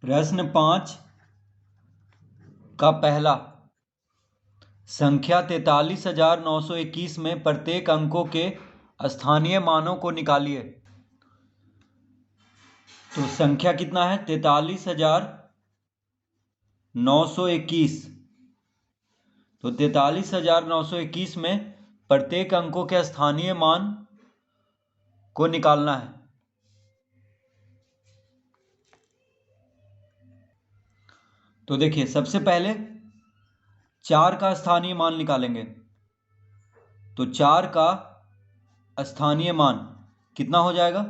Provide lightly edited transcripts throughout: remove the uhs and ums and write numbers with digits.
प्रश्न 5 का पहला, संख्या 43,921 में प्रत्येक अंकों के स्थानीय मानों को निकालिए। तो संख्या कितना है? 43,921। तो 43,921 में प्रत्येक अंकों के स्थानीय मान को निकालना है। तो देखिए, सबसे पहले 4 का स्थानीय मान निकालेंगे। तो 4 का स्थानीय मान कितना हो जाएगा?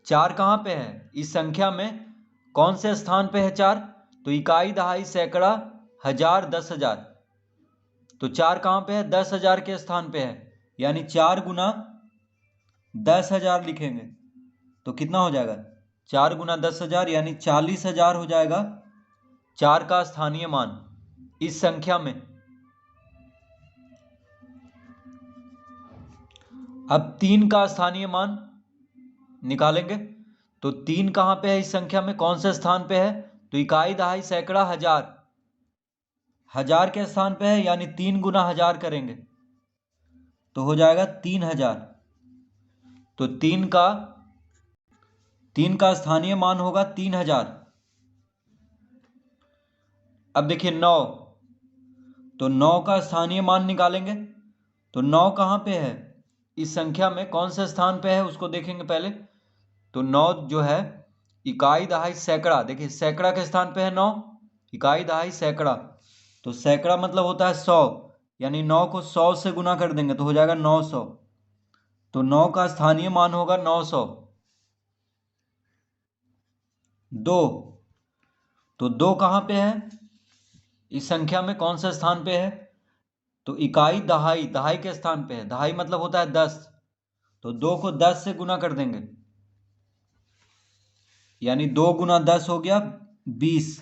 4 कहाँ पे है? इस संख्या में कौन से स्थान पे है 4? तो इकाई, दहाई, सैकड़ा, हजार, 10,000। तो 4 कहाँ पे है? 10,000 के स्थान पे है, यानी 4 गुना 10,000 लिखेंगे तो कितना हो जाएगा? 4 गुना 10,000 यानी 40,000 हो जाएगा 4 का स्थानीय मान इस संख्या में। अब 3 का स्थानीय मान निकालेंगे। तो 3 कहाँ पे है इस संख्या में? कौन से स्थान पे है? तो इकाई, दहाई, सैकड़ा, हजार, हजार के स्थान पे है, यानी 3 गुना हजार करेंगे तो हो जाएगा 3,000। तो 3 का स्थानीय मान होगा 3,000। अब देखिए 9, तो 9 का स्थानीय मान निकालेंगे। तो 9 कहाँ पे है इस संख्या में? कौन से स्थान पे है उसको देखेंगे पहले। तो 9 जो है इकाई, दहाई, सैकड़ा, देखिए सैकड़ा के स्थान पे है 9, इकाई, दहाई, सैकड़ा। तो सैकड़ा मतलब होता है 100, यानी 9 को 100 से गुना कर देंगे तो हो जाएगा 900। तो 9 का स्थानीय मान होगा 900। 2, तो 2 कहाँ पे है इस संख्या में? कौन से स्थान पे है? तो इकाई, दहाई, दहाई के स्थान पे है, दहाई मतलब होता है 10। तो 2 को 10 से गुना कर देंगे, यानी 2 गुना 10 हो गया 20।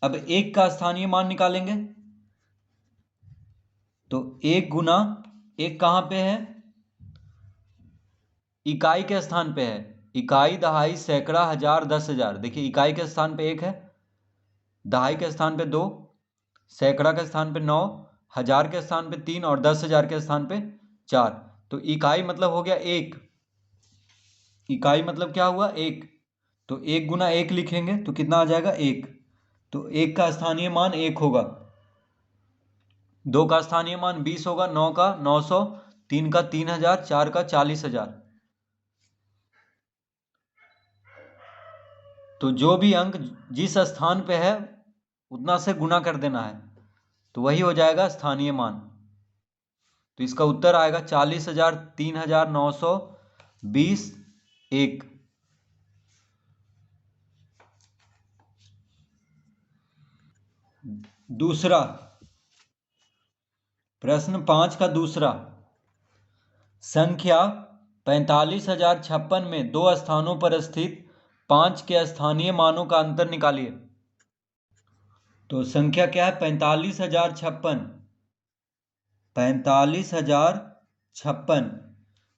अब 1 का स्थानीय मान निकालेंगे। तो 1 गुना 1 कहाँ पे है? इकाई के स्थान पे है, इकाई, दहाई, सैकड़ा, हजार, 10,000। देखिए इकाई के स्थान पे 1 है, दहाई के स्थान पे 2, सैकड़ा के स्थान पे 9, हजार के स्थान पे 3 और 10,000 के स्थान पे 4। तो इकाई मतलब हो गया 1, इकाई मतलब क्या हुआ? 1। तो 1 गुना 1 लिखेंगे तो कितना आ जाएगा? 1। तो 1 का स्थानीय मान 1 होगा। 2 का स्थानीय मान 20 होगा, 9 का 900, 3 का 3,000, 4 का 40,000। तो जो भी अंक जिस स्थान पे है उतना से गुना कर देना है तो वही हो जाएगा स्थानीय मान। तो इसका उत्तर आएगा 40,000, 3,920, 1। दूसरा, प्रश्न 5 का दूसरा, संख्या 45,056 में 2 स्थानों पर स्थित 5 के स्थानीय मानों का अंतर निकालिए। तो संख्या क्या है? 45,056। 45,056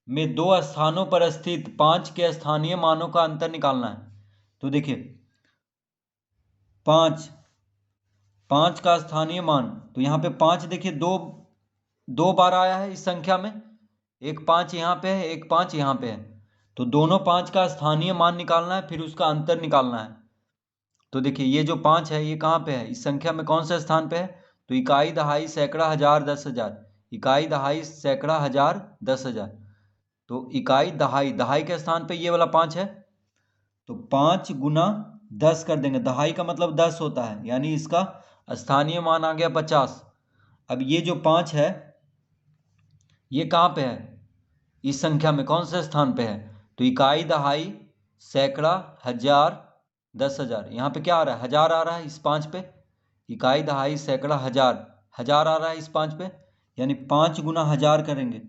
में 2 स्थानों पर स्थित 5 के स्थानीय मानों का अंतर निकालना है। तो देखिए 5 का स्थानीय मान, तो यहाँ पे 5 देखिए दो बार आया है इस संख्या में, एक 5 यहाँ पे है, एक 5 यहाँ पे है। तो दोनों 5 का स्थानीय मान निकालना है, फिर उसका अंतर निकालना है। तो देखिए ये जो 5 है ये कहाँ पे है इस संख्या में? कौन से स्थान पे है? तो इकाई, दहाई, सैकड़ा, हजार, 10,000, इकाई, दहाई, सैकड़ा, हजार, 10,000। तो इकाई, दहाई, दहाई के स्थान पे ये वाला 5 है, तो 5 गुना 10 कर देंगे। दहाई का मतलब 10 होता है, यानी इसका स्थानीय मान आ गया 50। अब ये जो 5 है ये कहाँ पे है इस संख्या में? कौन से स्थान पे है? तो इकाई, दहाई, सैकड़ा, हजार, 10,000। यहाँ पे क्या आ रहा है? हजार आ रहा है इस 5 पे। इकाई, दहाई, सैकड़ा, हजार, हजार आ रहा है इस 5 पे, यानी 5 गुना हजार करेंगे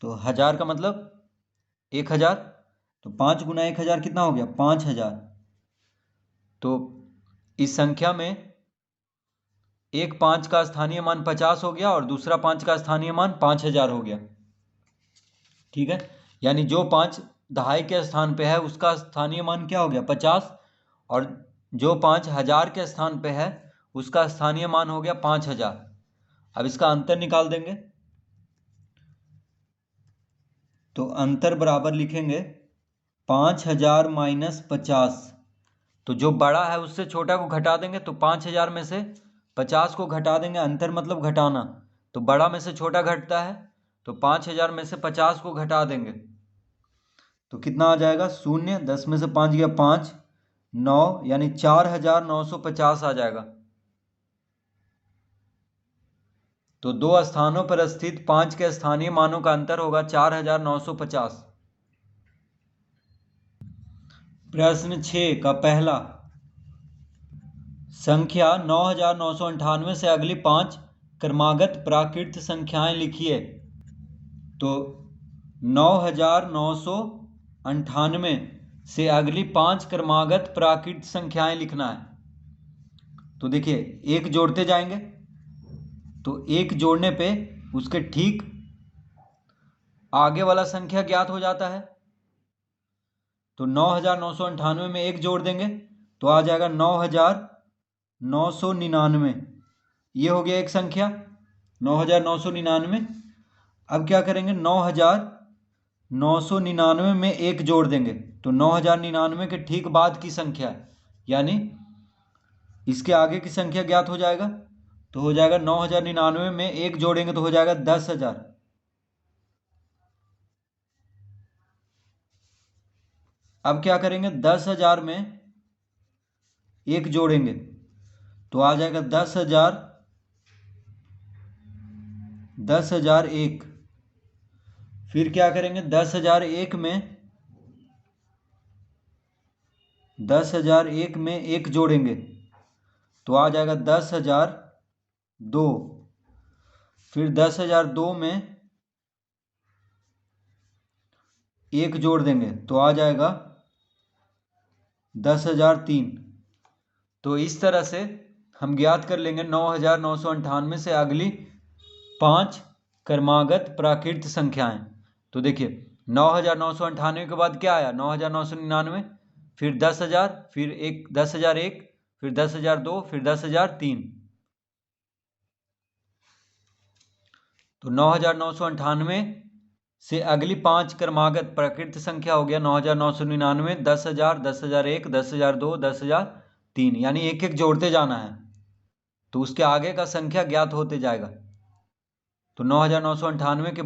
तो हजार का मतलब 1,000। तो 5 गुना 1,000 कितना हो गया? 5,000। तो इस संख्या में एक 5 का स्थानीय मान 50 हो गया और दूसरा 5 का स्थानीय मान 5,000 हो गया। ठीक है, यानी जो 5 दहाई के स्थान पे है उसका स्थानीय मान क्या हो गया 50, और जो 5,000 के स्थान पे है उसका स्थानीय मान हो गया 5,000। अब इसका अंतर निकाल देंगे, तो अंतर बराबर लिखेंगे 5,000 माइनस 50। तो जो बड़ा है उससे छोटा को घटा देंगे, तो 5,000 में से 50 को घटा देंगे, अंतर मतलब घटाना, तो बड़ा में से छोटा घटता है, तो 5,000 में से 50 को घटा देंगे तो कितना आ जाएगा 0, 10 में से 5 गया 5, 9, यानी 4,950 आ जाएगा। तो दो स्थानों पर स्थित 5 के स्थानीय मानों का अंतर होगा 4,950। प्रश्न 6 का पहला, संख्या 9,998 से अगली 5 क्रमागत प्राकृत संख्याएं लिखिए। तो 9,998 से अगली 5 क्रमागत प्राकृत संख्याएं लिखना है। तो देखिए एक जोड़ते जाएंगे, तो एक जोड़ने पे उसके ठीक आगे वाला संख्या ज्ञात हो जाता है। तो 9,998 में एक जोड़ देंगे तो आ जाएगा 9,999। ये हो गया एक संख्या 9,999। अब क्या करेंगे 9,999 में एक जोड़ देंगे, तो 9,099 के ठीक बाद की संख्या, यानी इसके आगे की संख्या ज्ञात हो जाएगा। तो हो जाएगा 9,099 में एक जोड़ेंगे तो हो जाएगा 10,000। अब क्या करेंगे 10,000 में एक जोड़ेंगे तो आ जाएगा 10,000, 10,001। फिर क्या करेंगे 10,001 में 10,001 में एक जोड़ेंगे तो आ जाएगा 10,002। फिर 10,002 में एक जोड़ देंगे तो आ जाएगा 10,003। तो इस तरह से हम ज्ञात कर लेंगे 9,998 से अगली 5 क्रमागत प्राकृत संख्याएं। तो देखिए 9,998 के बाद क्या आया 9,999, फिर 10,000, फिर 10,001, फिर 10,002, फिर 10,003। तो 9,998 से अगली 5 क्रमागत प्राकृत संख्या हो गया 9,999, 10,000, 10,001, 10,002, 10,003, यानी एक एक जोड़ते जाना है तो उसके आगे का संख्या ज्ञात होते जाएगा। तो 9,998 के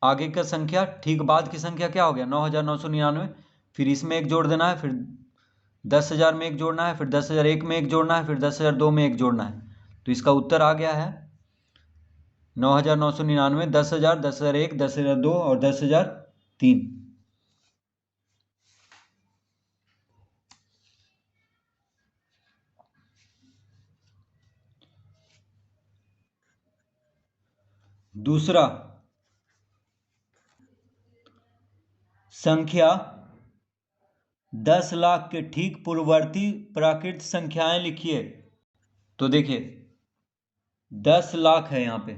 आगे का संख्या ठीक बाद की संख्या क्या हो गया 9,999। फिर इसमें एक जोड़ देना है, फिर 10,000 में एक जोड़ना है, फिर 10,001 में एक जोड़ना है, फिर 10,002 में एक जोड़ना है। तो इसका उत्तर आ गया है 9,999, 10,000, 10,001, 10,002 और 10,003। दूसरा, संख्या 10 लाख के ठीक पूर्ववर्ती प्राकृत संख्याएं लिखिए। तो देखिए 10 लाख है यहां पे,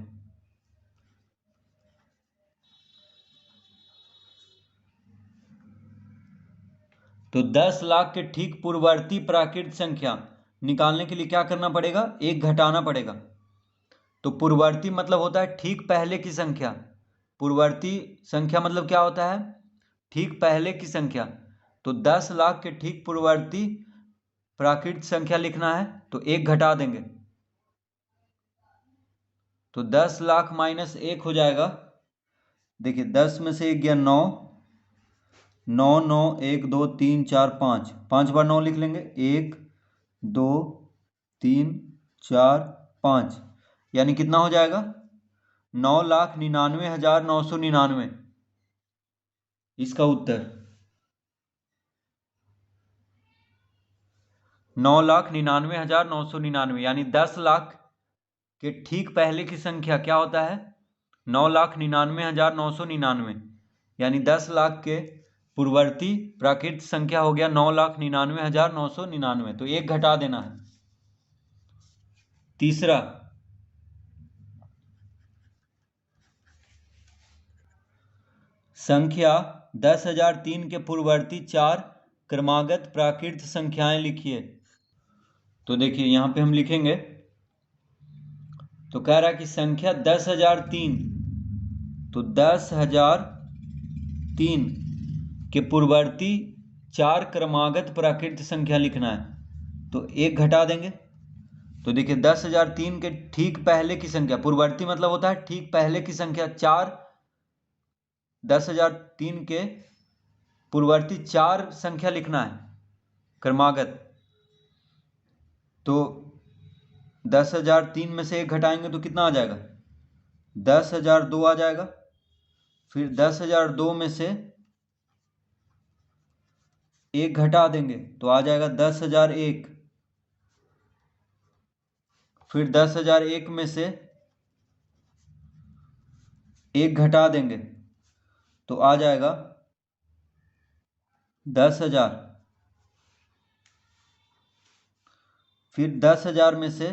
तो 10 लाख के ठीक पूर्ववर्ती प्राकृत संख्या निकालने के लिए क्या करना पड़ेगा, एक घटाना पड़ेगा। तो पूर्ववर्ती मतलब होता है ठीक पहले की संख्या। पूर्ववर्ती संख्या मतलब क्या होता है, ठीक पहले की संख्या। तो 10 लाख के ठीक पूर्ववर्ती प्राकृत संख्या लिखना है तो एक घटा देंगे, तो 10 लाख माइनस एक हो जाएगा। देखिए 10 में से एक गया 9, 9, 9, 1, 2, 3, 4, 5, 5 बार 9 लिख लेंगे, 1, 2, 3, 4, 5, यानी कितना हो जाएगा 9,99,999। इसका उत्तर 9,99,999, यानी 10 लाख के ठीक पहले की संख्या क्या होता है 9,99,999, यानी 10 लाख के पूर्ववर्ती प्राकृत संख्या हो गया 9,99,999। तो एक घटा देना है। तीसरा, संख्या 10,003 के पूर्ववर्ती 4 क्रमागत प्राकृत संख्याएं लिखिए। तो देखिए यहाँ पे हम लिखेंगे, तो कह रहा है कि संख्या 10,003, तो 10,003 के पूर्ववर्ती 4 क्रमागत प्राकृत संख्या लिखना है। तो एक घटा देंगे, तो देखिए 10,003 के ठीक पहले की संख्या, पूर्ववर्ती मतलब होता है ठीक पहले की संख्या, 4, 10,003 के पूर्ववर्ती 4 संख्या लिखना है क्रमागत। तो 10,003 में से एक घटाएंगे तो कितना आ जाएगा, 10,002 आ जाएगा। फिर 10,002 में से एक घटा देंगे तो आ जाएगा 10,001। फिर 10,001 में से एक घटा देंगे तो आ जाएगा 10,000। फिर 10,000 में से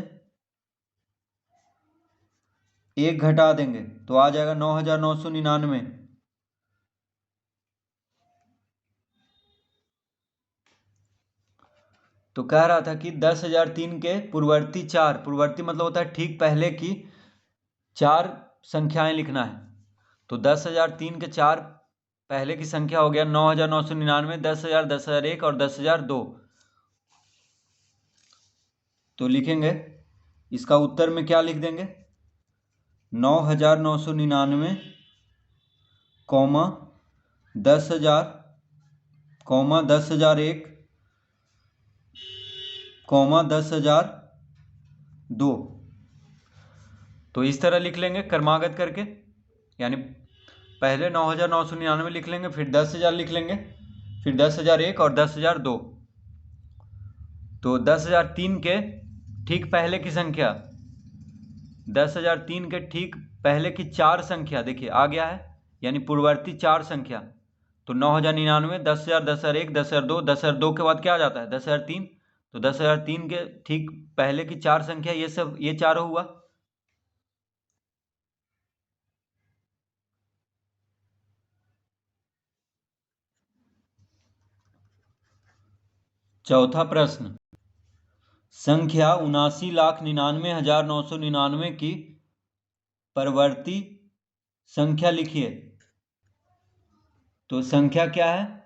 एक घटा देंगे तो आ जाएगा 9,999। तो कह रहा था कि 10,003 के पूर्ववर्ती 4, पूर्ववर्ती मतलब होता है ठीक पहले की 4 संख्याएं लिखना है। तो 10,003 के 4 पहले की संख्या हो गया 9,999, 10,000, 10,001 और 10,002। तो लिखेंगे, इसका उत्तर में क्या लिख देंगे, 9,999, 10,000, 10,001, 10,002। तो इस तरह लिख लेंगे क्रमागत करके, यानी पहले 9,999 लिख लेंगे, फिर 10,000 लिख लेंगे, फिर 10,001 और 10,002। तो 10,003 के ठीक पहले की संख्या, 10,003 के ठीक पहले की 4 संख्या देखिए आ गया है, यानी पूर्ववर्ती 4 संख्या। तो 9,099, 10,000, 10,001, 10,002, 10,002 के बाद क्या आ जाता है 10,003। तो 10,003 के ठीक पहले की 4 संख्या, ये सब ये चारों हुआ। चौथा प्रश्न, संख्या 79,99,999 की परवर्ती संख्या लिखिए। तो संख्या क्या है,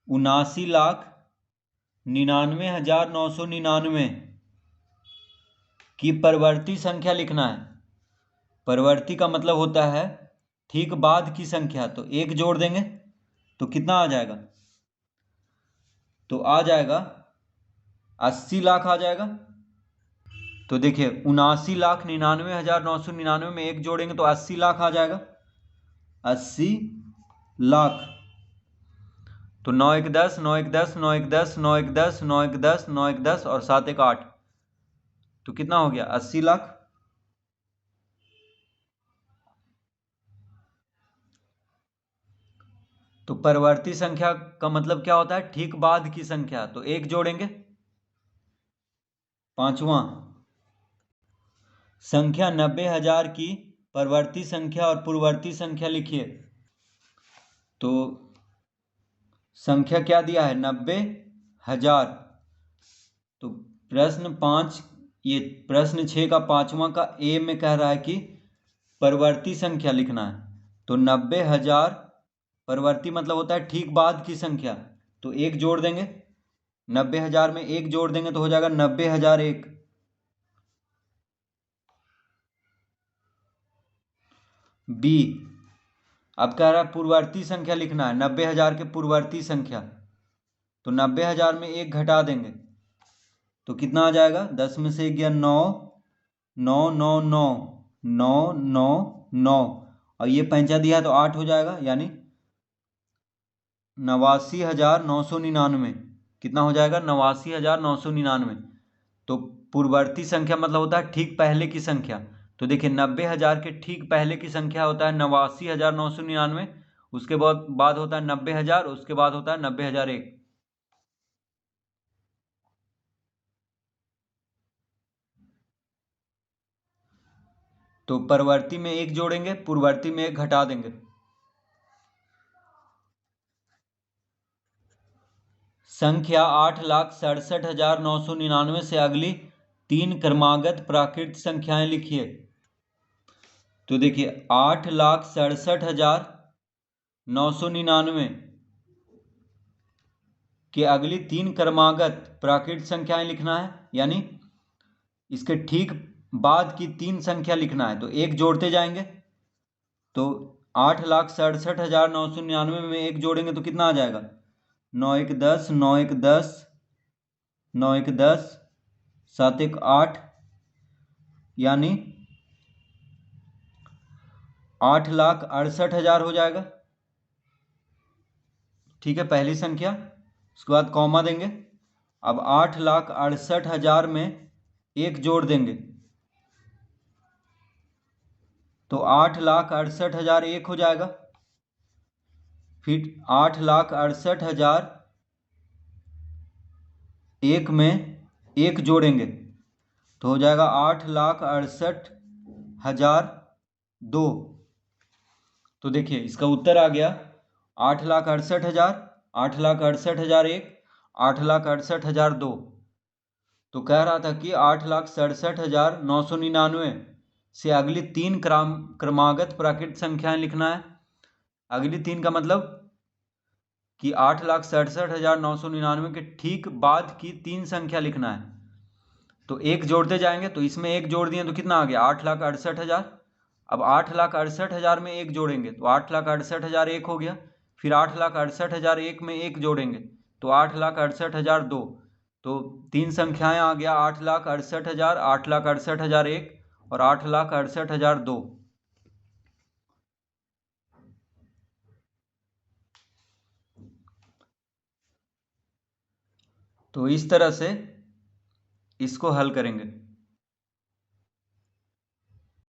79,99,999 की परवर्ती संख्या लिखना है। परवर्ती का मतलब होता है ठीक बाद की संख्या। तो एक जोड़ देंगे तो कितना आ जाएगा, तो आ जाएगा 80 लाख आ जाएगा। तो देखिए 79,99,999 में एक जोड़ेंगे तो 80 लाख आ जाएगा, 80 लाख। तो 9 1 10, 9 1 10, 9 1 10, 9 1 10, 9 1 10, 9 1 10 और 7 1 8। तो कितना हो गया 80 लाख। तो परवर्ती संख्या का मतलब क्या होता है, ठीक बाद की संख्या। तो एक जोड़ेंगे। पांचवा, संख्या 90,000 की परवर्ती संख्या और पूर्ववर्ती संख्या लिखिए। तो संख्या क्या दिया है, 90,000। तो प्रश्न 5, ये प्रश्न 6 का 5वां का ए में कह रहा है कि परवर्ती संख्या लिखना है। तो 90,000 परवर्ती मतलब होता है ठीक बाद की संख्या। तो एक जोड़ देंगे, 90,000 में एक जोड़ देंगे तो हो जाएगा 90,001। बी, अब कह रहा है पूर्ववर्ती संख्या लिखना है, 90,000 के पूर्ववर्ती संख्या। तो 90,000 में एक घटा देंगे तो कितना आ जाएगा, 10 में से 1 गया 9, 9 9 9, 9 9 9 और ये पैंचा दिया है तो 8 हो जाएगा, यानी 89,999। कितना हो जाएगा, 89,999। तो पूर्ववर्ती संख्या मतलब होता है ठीक पहले की संख्या। तो देखिए 90,000 के ठीक पहले की संख्या होता है 89,999, उसके बाद होता है 90,000, उसके बाद होता है 90,001। तो परवर्ती में एक जोड़ेंगे, पूर्ववर्ती में एक घटा देंगे। संख्या 8,67,999 से अगली 3 क्रमागत प्राकृत संख्याएं लिखिए। तो देखिए 8,67,999 के अगली 3 क्रमागत प्राकृत संख्याएं लिखना है, यानी इसके ठीक बाद की 3 संख्या लिखना है। तो एक जोड़ते जाएंगे, तो 8,67,999 में एक जोड़ेंगे तो कितना आ जाएगा? 9 1 10, 9 1 10, 9 1 10, 7 1 8, यानी 8,68,000 हो जाएगा। ठीक है, पहली संख्या। उसके बाद कॉमा देंगे। अब 8,68,000 में एक जोड़ देंगे, तो 8,68,000 एक हो जाएगा। फिर 8,68,000 एक में एक जोड़ेंगे तो हो जाएगा 8,68,002। तो देखिए इसका उत्तर आ गया 8,68,000, 8,68,001, 8,68,002। तो कह रहा था कि 8,67,999 से अगली 3 क्रमागत प्राकृत संख्याएं लिखना है। अगली 3 का मतलब कि 8,67,999 के ठीक बाद की 3 संख्या लिखना है। तो एक जोड़ते जाएंगे, तो इसमें एक जोड़ दिए तो कितना आ गया? 8,68,000। अब 8,68,000 में एक जोड़ेंगे तो 8,68,000 एक हो गया। फिर 8,68,000 एक में एक जोड़ेंगे तो 8,68,002। तो 3 संख्याएं आ गया 8,68,000, 8,68,001 और 8,68,002। तो इस तरह से इसको हल करेंगे।